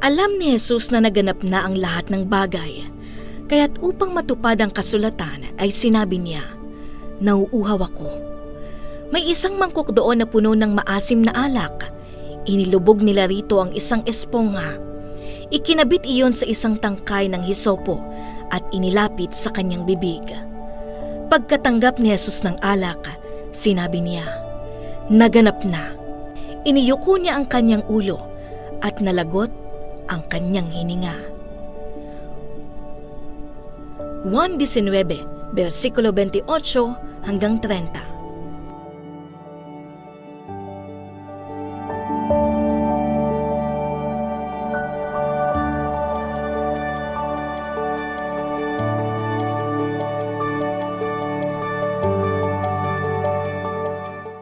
Alam ni Jesus na naganap na ang lahat ng bagay, kaya't upang matupad ang kasulatan ay sinabi niya, "Nauuhaw ako." May isang mangkok doon na puno ng maasim na alak. Inilubog nila rito ang isang esponga. Ikinabit iyon sa isang tangkay ng hisopo at inilapit sa kanyang bibig. Pagkatanggap ni Jesus ng alak, sinabi niya, "Naganap na." Iniyuko niya ang kanyang ulo at nalagot ang kanyang hininga. Juan 19, versikulo 28 hanggang 30.